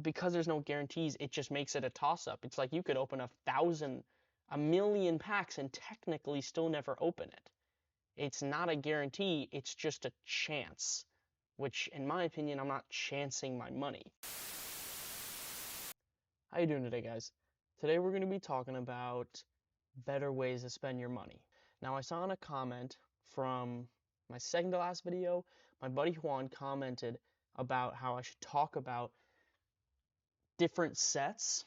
because there's no guarantees, it just makes it a toss-up. It's like you could open 1,000, 1,000,000 packs and technically still never open it. It's not a guarantee, it's just a chance, which in my opinion, I'm not chancing my money. How you doing today, guys? Today we're going to be talking about better ways to spend your money. Now, I saw in a comment from my second to last video, my buddy Juan commented about how I should talk about different sets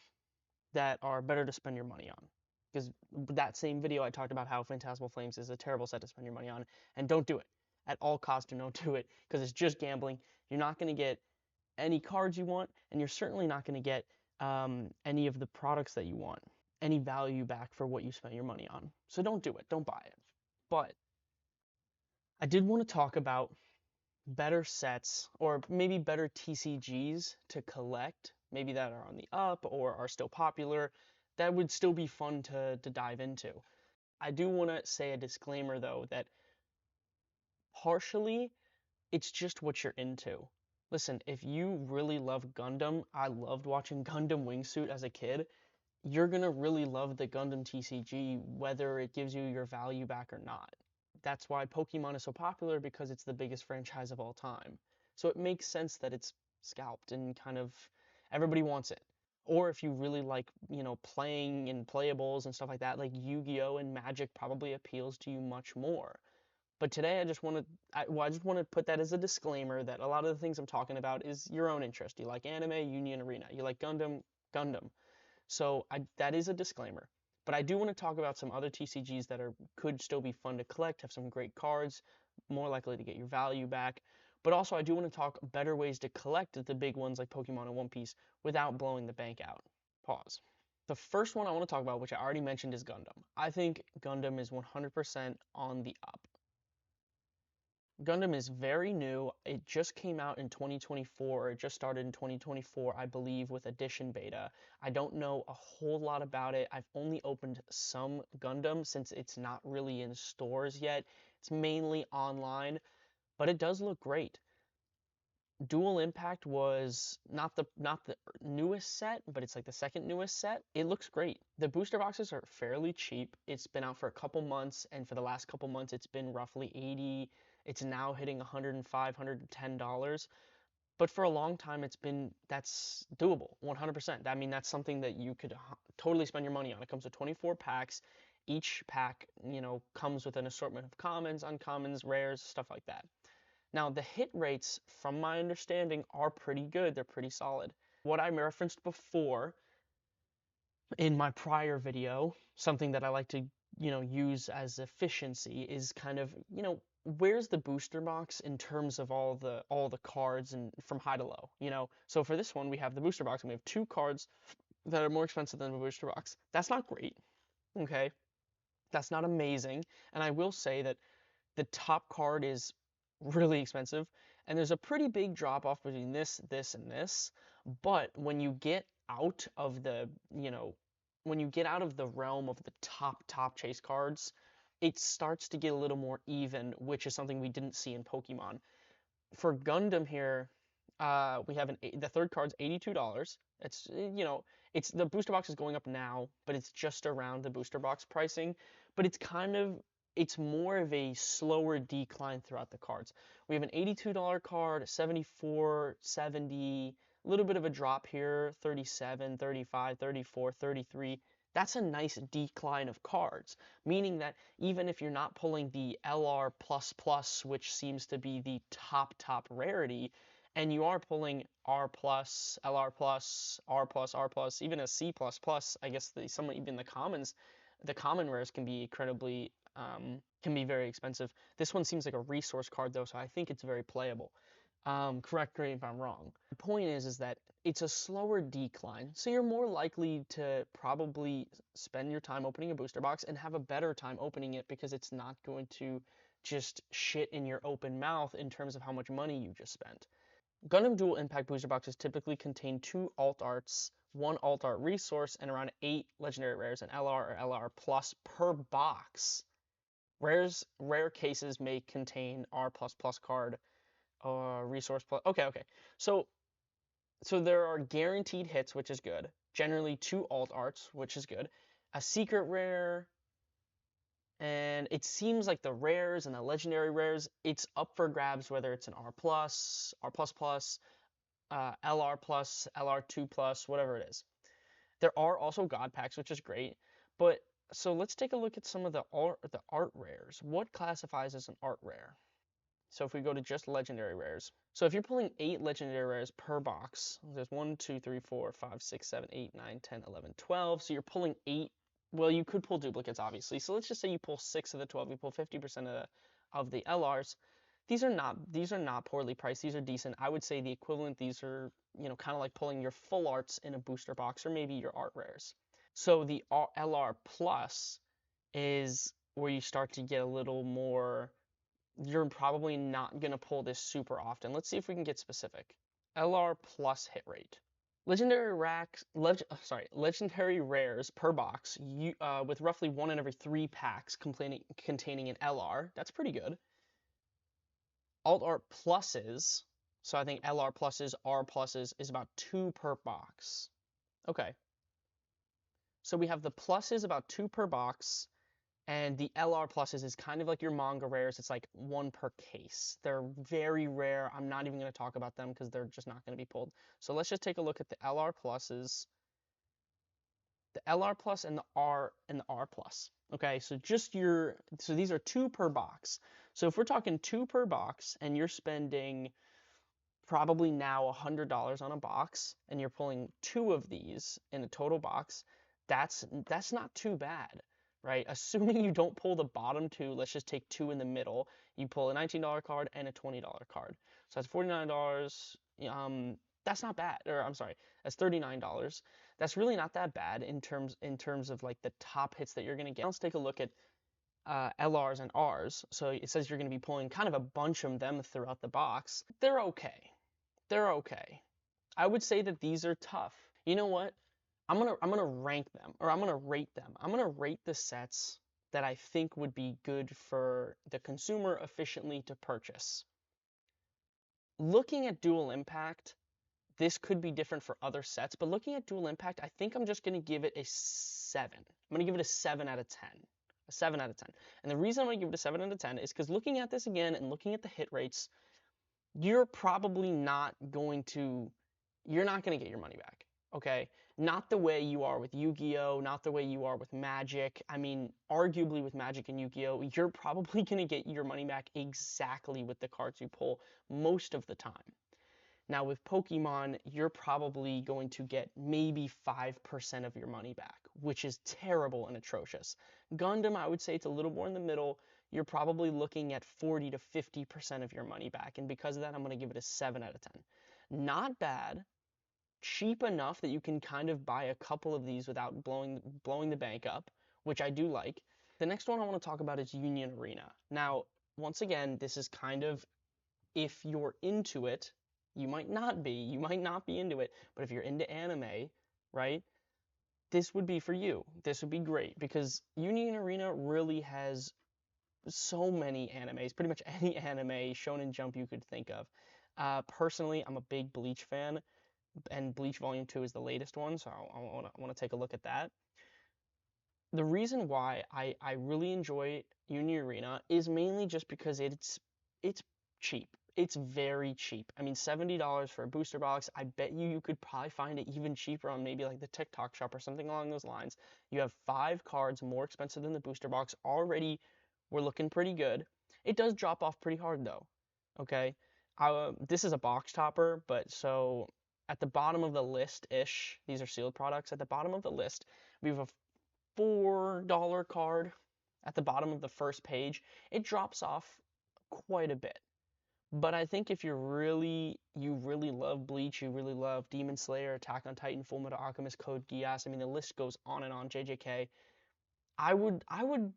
that are better to spend your money on. Because that same video I talked about how Phantasmal Flames is a terrible set to spend your money on, and don't do it. At all costs, don't do it, because it's just gambling. You're not going to get any cards you want, and you're certainly not going to get any of the products that you want, any value back for what you spent your money on. So don't do it, don't buy it. But I did want to talk about better sets, or maybe better TCGs to collect, maybe that are on the up or are still popular, that would still be fun to dive into. I do want to say a disclaimer though, that partially it's just what you're into. Listen, if you really love Gundam, I loved watching Gundam Wingsuit as a kid, you're gonna really love the Gundam TCG whether it gives you your value back or not. That's why Pokemon is so popular, because it's the biggest franchise of all time. So it makes sense that it's scalped and kind of everybody wants it. Or if you really like, playing in playables and stuff like that, like Yu-Gi-Oh! And Magic probably appeals to you much more. But today I just want to put that as a disclaimer that a lot of the things I'm talking about is your own interest. You like anime, Union Arena. You like Gundam, Gundam. So that is a disclaimer. But I do want to talk about some other TCGs that could still be fun to collect, have some great cards, more likely to get your value back. But also I do want to talk better ways to collect the big ones like Pokemon and One Piece without blowing the bank out. Pause. The first one I want to talk about, which I already mentioned, is Gundam. I think Gundam is 100% on the up. Gundam is very new. It just came out in 2024. It just started in 2024, I believe, with Edition Beta. I don't know a whole lot about it. I've only opened some Gundam since it's not really in stores yet. It's mainly online, but it does look great. Dual Impact was not the newest set, but it's like the second newest set. It looks great. The booster boxes are fairly cheap. It's been out for a couple months, and for the last couple months, it's been roughly $80. It's now hitting $105, $110. But for a long time, that's doable, 100%. I mean, that's something that you could totally spend your money on. It comes with 24 packs. Each pack, comes with an assortment of commons, uncommons, rares, stuff like that. Now, the hit rates, from my understanding, are pretty good. They're pretty solid. What I referenced before in my prior video, something that I like to, use as efficiency, is kind of, where's the booster box in terms of all the cards and from high to low, So for this one, we have the booster box, and we have 2 cards that are more expensive than the booster box. That's not great, okay? That's not amazing, and I will say that the top card is really expensive, and there's a pretty big drop off between this, and this. But when you get out of the, when you get out of the realm of the top chase cards, it starts to get a little more even, which is something we didn't see in Pokemon. For Gundam here, we have the third card's $82. It's, it's the booster box is going up now, but it's just around the booster box pricing. But it's more of a slower decline throughout the cards. We have an $82 card, 74, 70, a little bit of a drop here, 37, 35, 34, 33. That's a nice decline of cards, meaning that even if you're not pulling the LR++, which seems to be the top rarity, and you are pulling R+, LR+, R+, even a C++, I guess even the commons, the common rares can be incredibly can be very expensive. This one seems like a resource card though, so I think it's very playable. Correct me if I'm wrong. The point is that it's a slower decline, so you're more likely to probably spend your time opening a booster box and have a better time opening it, because it's not going to just shit in your open mouth in terms of how much money you just spent. Gundam Dual Impact booster boxes typically contain 2 alt arts, 1 alt art resource, and around 8 legendary rares, and LR or LR plus per box. Rare cases may contain R++ card, resource plus. Okay. So So there are guaranteed hits, which is good. Generally 2 alt arts, which is good. A secret rare, and it seems like the rares and the legendary rares, it's up for grabs whether it's an R+, R++, LR+, LR2+, whatever it is. There are also God packs, which is great, but so let's take a look at some of the art rares. What classifies as an art rare? So if we go to just legendary rares. So if you're pulling 8 legendary rares per box, there's 1, 2, 3, 4, 5, 6, 7, 8, 9, 10, 11, 12. So you're pulling 8. Well, you could pull duplicates, obviously. So let's just say you pull 6 of the 12. You pull 50% of the LRs. These are not poorly priced. These are decent. I would say the equivalent. These are, kind of like pulling your full arts in a booster box, or maybe your art rares. So the LR plus is where you start to get a little more. You're probably not going to pull this super often. Let's see if we can get specific. LR plus hit rate. Legendary rares per box, with roughly 1 in every 3 packs containing an LR. That's pretty good. Alt art pluses, so I think LR pluses, R pluses is about 2 per box. Okay. So we have the pluses about 2 per box, and the LR pluses is kind of like your manga rares. It's like 1 per case. They're very rare. I'm not even going to talk about them because they're just not going to be pulled. So let's just take a look at the LR pluses, the LR plus and the R plus. Okay, so so these are 2 per box. So if we're talking 2 per box and you're spending probably now $100 on a box and you're pulling 2 of these in a total box, that's not too bad, right? Assuming you don't pull the bottom 2, let's just take 2 in the middle. You pull a $19 card and a $20 card. So that's $49. That's not bad. Or I'm sorry, that's $39. That's really not that bad in terms of like the top hits that you're gonna get. Let's take a look at LRs and Rs. So it says you're gonna be pulling kind of a bunch of them throughout the box. They're okay. They're okay. I would say that these are tough. You know what? I'm gonna rank them, or I'm gonna rate them. I'm gonna rate the sets that I think would be good for the consumer efficiently to purchase. Looking at Dual Impact, this could be different for other sets, but looking at Dual Impact, I think I'm just gonna give it a 7. I'm gonna give it a 7 out of 10. A 7 out of 10. And the reason I'm gonna give it a 7 out of 10 is because looking at this again and looking at the hit rates, you're probably not going to get your money back, okay? Not the way you are with Yu-Gi-Oh, not the way you are with Magic. I mean, arguably with Magic and Yu-Gi-Oh, you're probably going to get your money back exactly with the cards you pull most of the time. Now with Pokemon, you're probably going to get maybe 5% of your money back, which is terrible and atrocious. Gundam, I would say it's a little more in the middle. You're probably looking at 40 to 50% of your money back, and because of that, I'm going to give it a 7 out of 10. Not bad, cheap enough that you can kind of buy a couple of these without blowing the bank up, which I do like. The next one I want to talk about is Union Arena. Now, once again, this is kind of, if you're into it, you might not be into it, but if you're into anime, right, this would be for you. This would be great because Union Arena really has so many animes, pretty much any anime, Shonen Jump you could think of. Personally, I'm a big Bleach fan, and Bleach Volume 2 is the latest one, so I want to take a look at that. The reason why I really enjoy Union Arena is mainly just because it's cheap. It's very cheap. I mean, $70 for a booster box. I bet you could probably find it even cheaper on maybe like the TikTok shop or something along those lines. You have 5 cards more expensive than the booster box. Already, we're looking pretty good. It does drop off pretty hard though. Okay, this is a box topper, but so at the bottom of the list-ish, these are sealed products. At the bottom of the list, we have a $4 card at the bottom of the first page. It drops off quite a bit. But I think if you really love Bleach, you really love Demon Slayer, Attack on Titan, Fullmetal Alchemist, Code Geass, I mean the list goes on and on, JJK, I would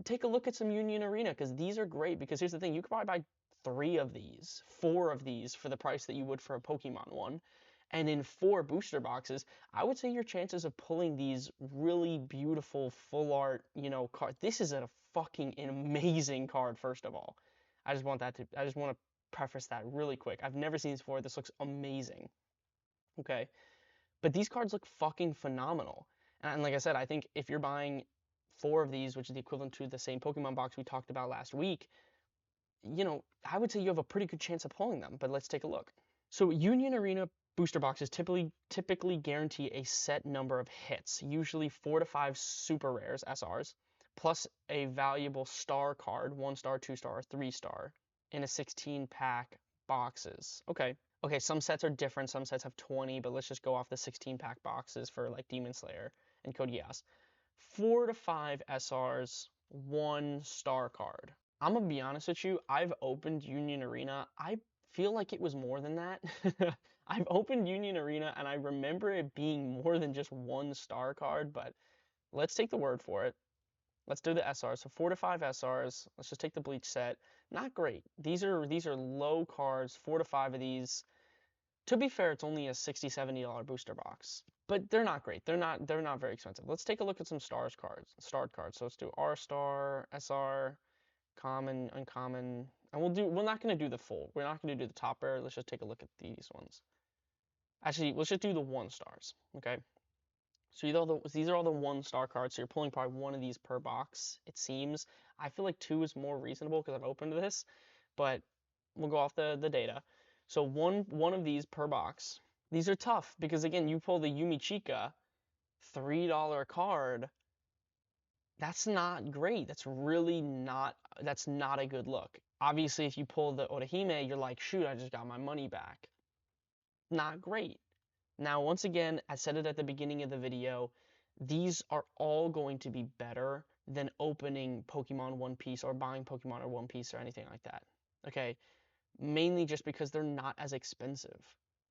take a look at some Union Arena because these are great. Because here's the thing, you could probably buy 3 of these, 4 of these for the price that you would for a Pokemon one. And in 4 booster boxes, I would say your chances of pulling these really beautiful full art, card. This is a fucking amazing card, first of all. I just want to preface that really quick. I've never seen this before. This looks amazing. okay? But these cards look fucking phenomenal. And like I said, I think if you're buying 4 of these, which is the equivalent to the same Pokemon box we talked about last week, you know, I would say you have a pretty good chance of pulling them, but let's take a look. So Union Arena booster boxes typically guarantee a set number of hits, usually 4 to 5 super rares, SRs, plus a valuable star card, 1 star, 2 star, or 3 star, in a 16-pack boxes. Okay, some sets are different. Some sets have 20, but let's just go off the 16-pack boxes for like Demon Slayer and Code Geass. 4 to 5 SRs, 1 star card. I'm gonna be honest with you, I've opened Union Arena. I feel like it was more than that. I've opened Union Arena and I remember it being more than just 1 star card, but let's take the word for it. Let's do the SRs. So 4 to 5 SRs. Let's just take the Bleach set. Not great. These are low cards, 4 to 5 of these. To be fair, it's only a $60, $70 booster box. But they're not great. They're not very expensive. Let's take a look at some starred cards. So let's do R star, SR, common, uncommon, and we're not going to do the full. We're not going to do the top rare. Let's just take a look at these ones. Actually, let's just do the 1 stars, okay? So these are all the 1 star cards, so you're pulling probably 1 of these per box, it seems. I feel like 2 is more reasonable because I've opened this, but we'll go off the data. So one of these per box. These are tough because, again, you pull the Yumi Chika, $3 card. That's not great. That's not a good look. Obviously, if you pull the Orihime, you're like, shoot, I just got my money back. Not great. Now, once again, I said it at the beginning of the video, these are all going to be better than opening Pokemon One Piece or buying Pokemon or One Piece or anything like that. Okay? Mainly just because they're not as expensive.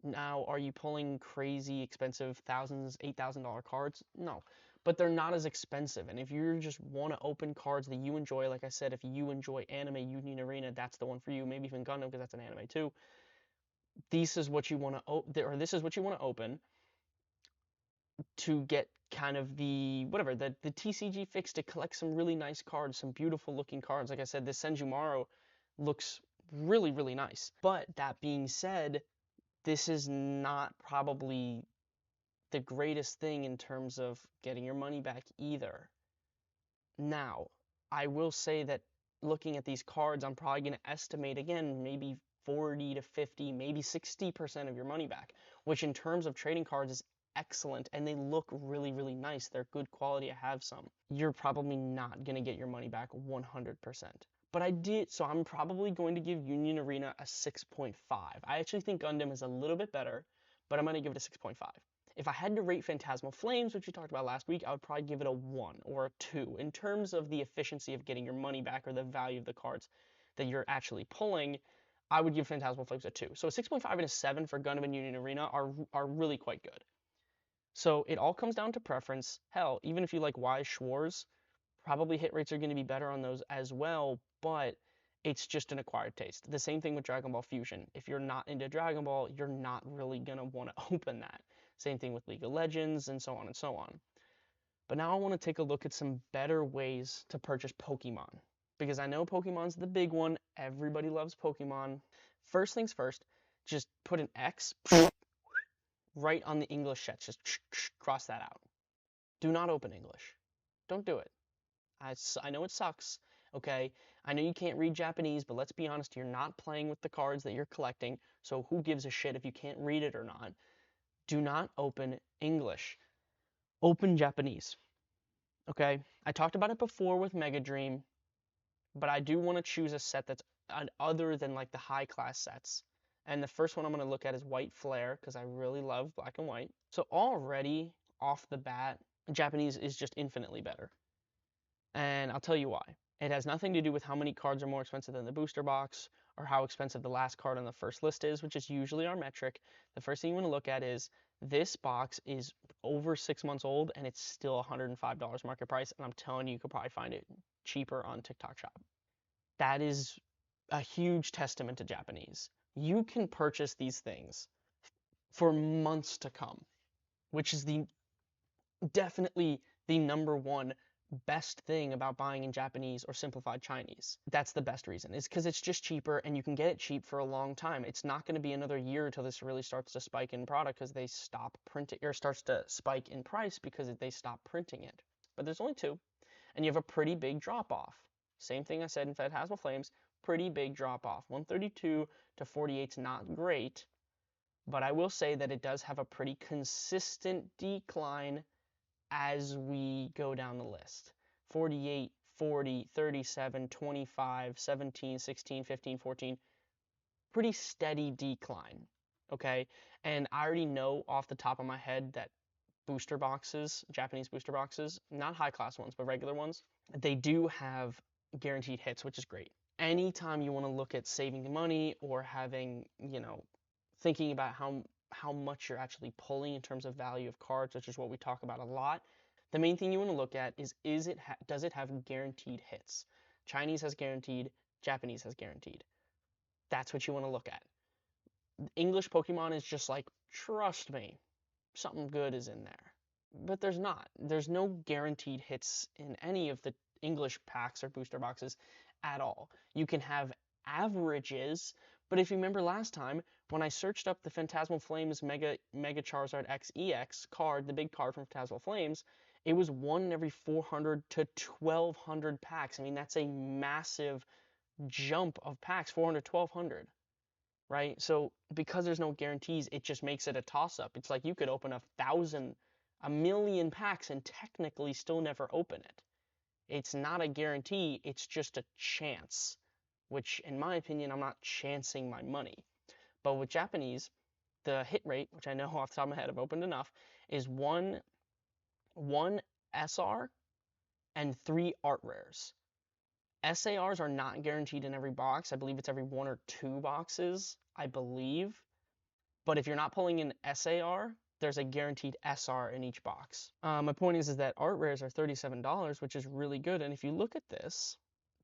Now, are you pulling crazy expensive thousands, $8,000 cards? No, but they're not as expensive. And if you just want to open cards that you enjoy, like I said, if you enjoy anime, Union Arena, that's the one for you. Maybe even Gundam, because that's an anime too. This is what you want to this is what you want to open to get kind of the TCG fix to collect some really nice cards, some beautiful looking cards. Like I said, this Senjumaro looks really, really nice. But that being said, this is not probably the greatest thing in terms of getting your money back either. Now, I will say that looking at these cards, I'm probably going to estimate, again, maybe 40 to 50, maybe 60% of your money back, which in terms of trading cards is excellent, and they look really, really nice. They're good quality. I have some. You're probably not going to get your money back 100%. But I did, so I'm probably going to give Union Arena a 6.5. I actually think Gundam is a little bit better, but I'm going to give it a 6.5. If I had to rate Phantasmal Flames, which we talked about last week, I would probably give it a 1 or a 2 in terms of the efficiency of getting your money back or the value of the cards that you're actually pulling. I would give Phantasmal Flames a 2. So a 6.5 and a 7 for Gundam and Union Arena are really quite good. So it all comes down to preference. Hell, even if you like Wise Schwarz, probably hit rates are going to be better on those as well, but it's just an acquired taste. The same thing with Dragon Ball Fusion. If you're not into Dragon Ball, you're not really going to want to open that. Same thing with League of Legends, and so on and so on. But now I want to take a look at some better ways to purchase Pokemon. Because I know Pokemon's the big one. Everybody loves Pokemon. First things first, just put an X right on the English sets. Just cross that out. Do not open English. Don't do it. I know it sucks, okay? I know you can't read Japanese, but let's be honest, you're not playing with the cards that you're collecting, so who gives a shit if you can't read it or not? Do not open English. Open Japanese, okay? I talked about it before with Mega Dream, but I do want to choose a set that's other than like the high class sets. And the first one I'm going to look at is White Flare, because I really love black and white. So already, off the bat, Japanese is just infinitely better. And I'll tell you why. It has nothing to do with how many cards are more expensive than the booster box or how expensive the last card on the first list is, which is usually our metric. The first thing you want to look at is this box is over 6 months old and it's still $105 market price. And I'm telling you, you could probably find it cheaper on TikTok Shop. That is a huge testament to Japanese. You can purchase these things for months to come, which is definitely the number one best thing about buying in Japanese or simplified Chinese. That's the best reason, is because it's just cheaper and you can get it cheap for a long time. It's not going to be another year until this really starts to spike in product because they stop printing, or starts to spike in price because they stop printing it. But there's only two, and you have a pretty big drop off. Same thing I said in Phantasmal Flames, pretty big drop off. 132 to 48 is not great, but I will say that it does have a pretty consistent decline as we go down the list. 48, 40, 37, 25, 17, 16, 15, 14. Pretty steady decline, okay? And I already know off the top of my head that booster boxes, Japanese booster boxes, not high class ones, but regular ones, they do have guaranteed hits, which is great. Anytime you want to look at saving money or having, thinking about how much you're actually pulling in terms of value of cards, which is what we talk about a lot, the main thing you want to look at is does it have guaranteed hits? Chinese has guaranteed, Japanese has guaranteed. That's what you want to look at. English Pokemon is just like, trust me, something good is in there. But there's not. There's no guaranteed hits in any of the English packs or booster boxes at all. You can have averages, but if you remember last time, when I searched up the Phantasmal Flames Mega Charizard X EX card, the big card from Phantasmal Flames, it was 1 in every 400 to 1,200 packs. I mean, that's a massive jump of packs, 400, 1,200, right? So because there's no guarantees, it just makes it a toss-up. It's like you could open 1,000, 1,000,000 packs and technically still never open it. It's not a guarantee, it's just a chance, which in my opinion, I'm not chancing my money. But with Japanese, the hit rate, which I know off the top of my head I've opened enough, is one SR and 3 art rares. SARs are not guaranteed in every box. I believe it's every 1 or 2 boxes, I believe. But if you're not pulling an SAR, there's a guaranteed SR in each box. My point is that art rares are $37, which is really good. And if you look at this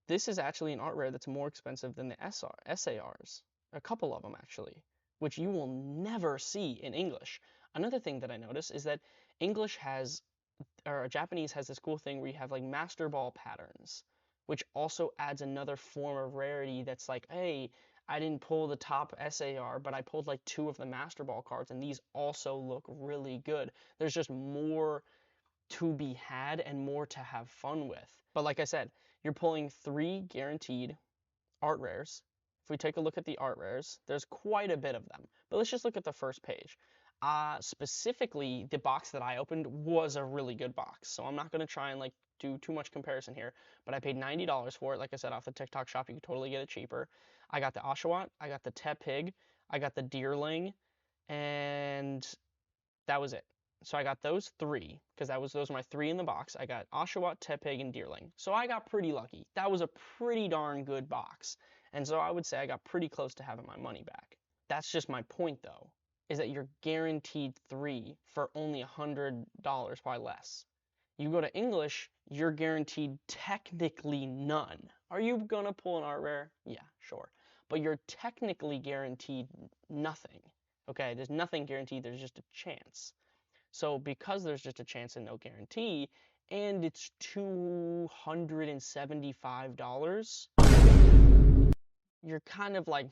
is actually an art rare that's more expensive than the SARs. A couple of them, actually, which you will never see in English. Another thing that I notice is that Japanese has this cool thing where you have like Master Ball patterns, which also adds another form of rarity that's like, hey, I didn't pull the top SAR, but I pulled like 2 of the Master Ball cards, and these also look really good. There's just more to be had and more to have fun with. But like I said, you're pulling 3 guaranteed art rares. If we take a look at the art rares, there's quite a bit of them. But let's just look at the first page. Specifically, the box that I opened was a really good box, so I'm not going to try and like do too much comparison here, but I paid $90 for it. Like I said, off the TikTok shop, you could totally get it cheaper. I got the Oshawott, I got the Tepig, I got the Deerling, and that was it. So I got those 3, because those were my 3 in the box. I got Oshawott, Tepig, and Deerling. So I got pretty lucky. That was a pretty darn good box. And so I would say I got pretty close to having my money back. That's just my point, though, is that you're guaranteed 3 for only $100, probably less. You go to English, you're guaranteed technically none. Are you gonna pull an art rare? Yeah, sure. But you're technically guaranteed nothing. Okay, there's nothing guaranteed, there's just a chance. So because there's just a chance and no guarantee, and it's $275, you're kind of like,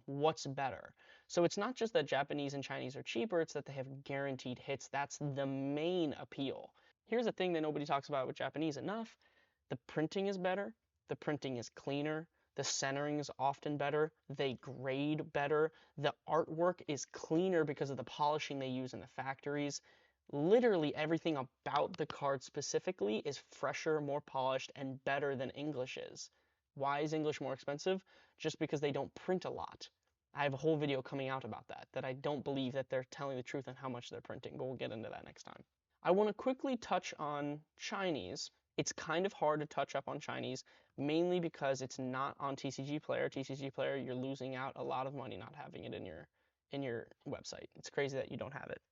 what's better? So it's not just that Japanese and Chinese are cheaper, it's that they have guaranteed hits. That's the main appeal. Here's a thing that nobody talks about with Japanese enough. The printing is better, the printing is cleaner, the centering is often better, they grade better, the artwork is cleaner because of the polishing they use in the factories. Literally everything about the card specifically is fresher, more polished, and better than English is. Why is English more expensive? Just because they don't print a lot. I have a whole video coming out about that I don't believe that they're telling the truth on how much they're printing, but we'll get into that next time. I want to quickly touch on Chinese. It's kind of hard to touch up on Chinese, mainly because it's not on TCG Player. TCG Player, you're losing out a lot of money not having it in your website. It's crazy that you don't have it.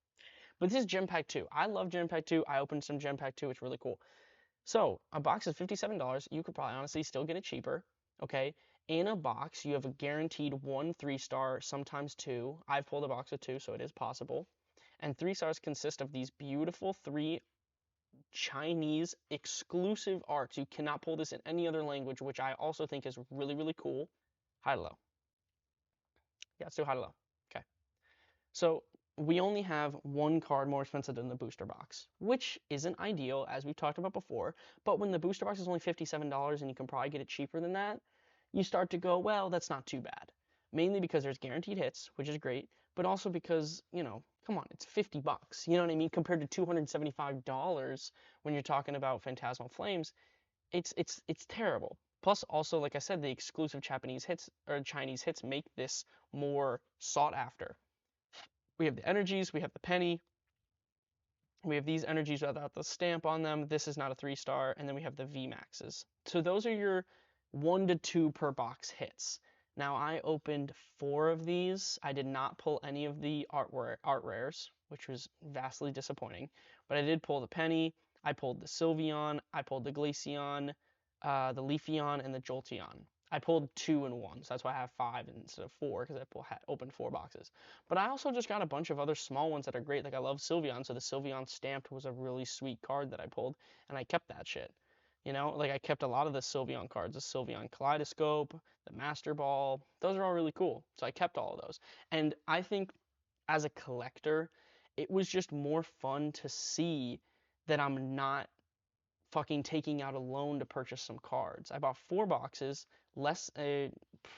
But this is Gem Pack 2. I love Gem Pack 2. I opened some Gem Pack 2. It's really cool. So a box is $57. You could probably honestly still get it cheaper. Okay. In a box, you have a guaranteed 1 3-star, sometimes 2. I've pulled a box of 2, so it is possible. And 3 stars consist of these beautiful 3 Chinese exclusive arts. You cannot pull this in any other language, which I also think is really, really cool. High to low. Yeah, let's do high to low. Okay. So we only have one card more expensive than the booster box, which isn't ideal, as we've talked about before. But when the booster box is only $57 and you can probably get it cheaper than that, you start to go, well, that's not too bad. Mainly because there's guaranteed hits, which is great, but also because, come on, it's 50 bucks. You know what I mean? Compared to $275 when you're talking about Phantasmal Flames, it's terrible. Plus, also, like I said, the exclusive Japanese hits or Chinese hits make this more sought after. We have the energies, we have the penny, we have these energies without the stamp on them. This is not a 3-star, and then we have the VMAXs. So those are your 1 to 2 per box hits. Now I opened 4 of these. I did not pull any of the art rares, which was vastly disappointing. But I did pull the penny. I pulled the Sylveon. I pulled the Glaceon, the Leafeon, and the Jolteon. I pulled 2 in 1, so that's why I have 5 instead of 4, because I opened 4 boxes. But I also just got a bunch of other small ones that are great. Like I love Sylveon, so the Sylveon stamped was a really sweet card that I pulled, and I kept that shit. Like I kept a lot of the Sylveon cards, the Sylveon Kaleidoscope, the Master Ball. Those are all really cool, so I kept all of those. And I think as a collector, it was just more fun to see that I'm not fucking taking out a loan to purchase some cards. I bought 4 boxes,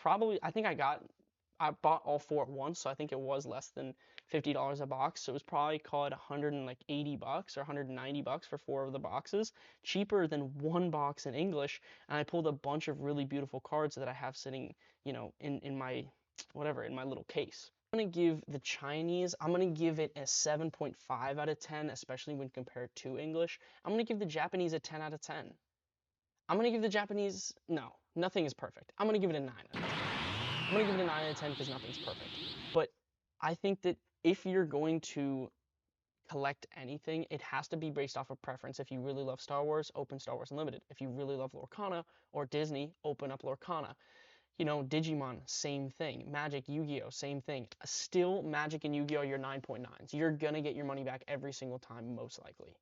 probably, I bought all 4 at once, so I think it was less than $50 a box. So it was probably, call it 180 bucks or 190 bucks for 4 of the boxes, cheaper than 1 box in English. And I pulled a bunch of really beautiful cards that I have sitting, in my little case. I'm going to give the Chinese, I'm going to give it a 7.5 out of 10, especially when compared to English. I'm going to give the Japanese a 10 out of 10. I'm going to give the Japanese, no, nothing is perfect. I'm going to give it a 9 out of 10. I'm going to give it a 9 out of 10 because nothing's perfect. But I think that if you're going to collect anything, it has to be based off of preference. If you really love Star Wars, open Star Wars Unlimited. If you really love Lorcana or Disney, open up Lorcana. Digimon, same thing. Magic, Yu-Gi-Oh, same thing. Still, Magic and Yu-Gi-Oh are your 9.9s. You're gonna get your money back every single time, most likely.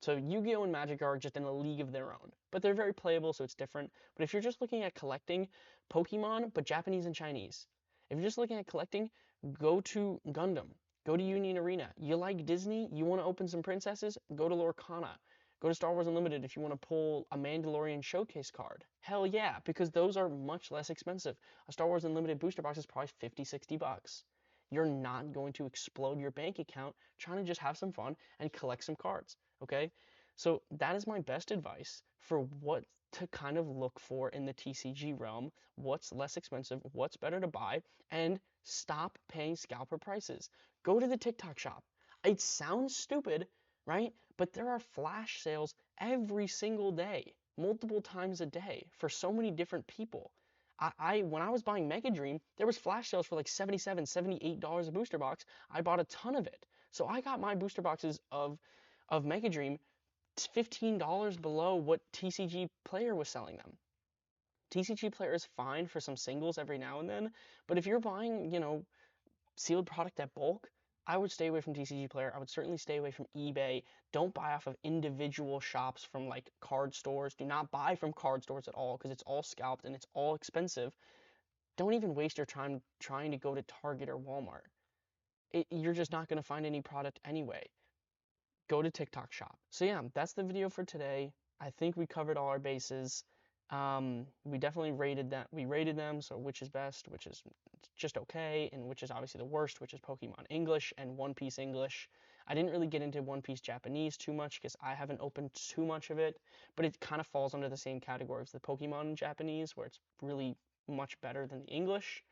So Yu-Gi-Oh and Magic are just in a league of their own. But they're very playable, so it's different. But if you're just looking at collecting Pokemon, but Japanese and Chinese. If you're just looking at collecting, go to Gundam. Go to Union Arena. You like Disney? You want to open some princesses? Go to Lorcana. Go to Star Wars Unlimited if you want to pull a Mandalorian showcase card. Hell yeah, because those are much less expensive. A Star Wars Unlimited booster box is probably 50, 60 bucks. You're not going to explode your bank account trying to just have some fun and collect some cards, okay? So that is my best advice for what to kind of look for in the TCG realm, what's less expensive, what's better to buy, and stop paying scalper prices. Go to the TikTok shop. It sounds stupid, right? But there are flash sales every single day, multiple times a day for so many different people. When I was buying Mega Dream, there was flash sales for like $77, $78 a booster box. I bought a ton of it. So I got my booster boxes of Mega Dream $15 below what TCG Player was selling them. TCG Player is fine for some singles every now and then, but if you're buying, sealed product at bulk, I would stay away from TCG Player. I would certainly stay away from eBay. Don't buy off of individual shops from like card stores. Do not buy from card stores at all because it's all scalped and it's all expensive. Don't even waste your time trying to go to Target or Walmart. You're just not going to find any product anyway. Go to TikTok shop. So yeah, that's the video for today. I think we covered all our bases. We definitely rated that. We rated them, so which is best, which is just okay, and which is obviously the worst, which is Pokemon English and One Piece English. I didn't really get into One Piece Japanese too much because I haven't opened too much of it, but it kind of falls under the same category as the Pokemon Japanese, where it's really much better than the English.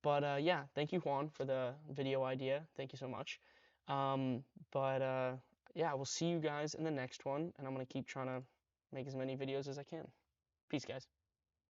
But yeah, thank you, Juan, for the video idea. Thank you so much. Yeah, we'll see you guys in the next one, and I'm going to keep trying to make as many videos as I can. Peace, guys.